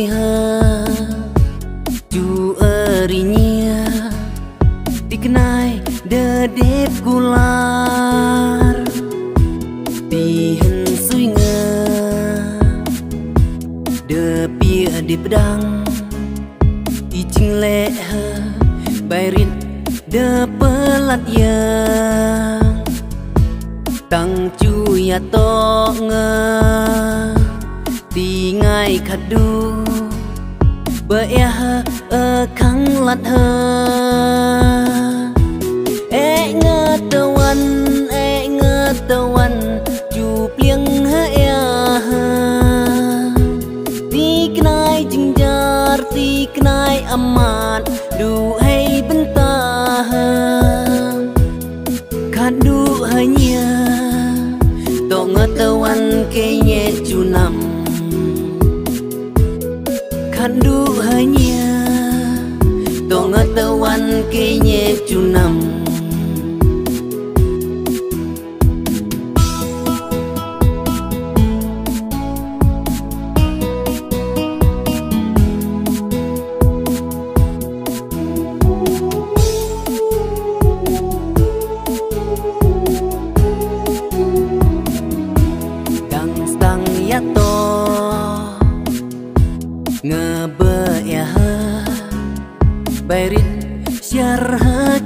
vui hơ chu erinya dikenai de dep gular pihen sui nge de pia di pedang i ching le bairit de pelat yang tang chu ya to nge ti ngai khadu bơ khăng lạt hơ ngơ tawan chu plieng ti knai jingjar ti knai amat du hay benta khadu hanya to ngơ tawan ke nye chu nam khadu hanya to ngơ tawan ke nye chu nam ngebe ya bairit syar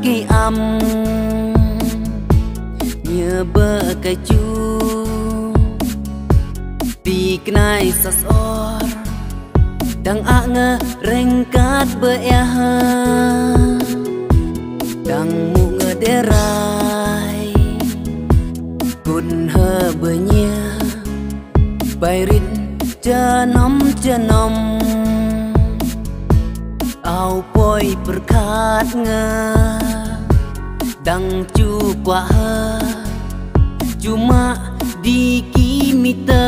ke am nyebe ke chu ti knai sasor dang a nge rengkat be ya dang mu ngederai kun he benya bairit janom au poi berkat nge dang chu kwa cuma di kimita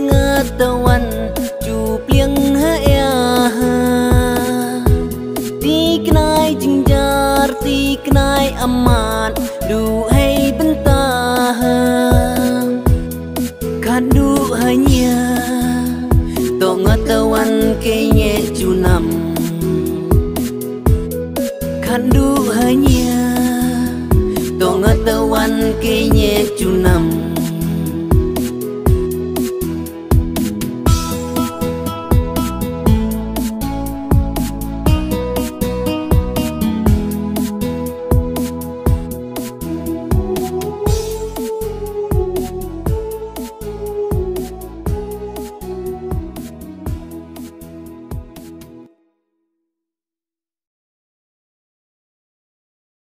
ngetawan chu plieng ti knai jingjar ti knai amat du hay bentah khadu hanya to ngatawan ke nye chu nam khadu hanya to ngatawan ke nye chu nam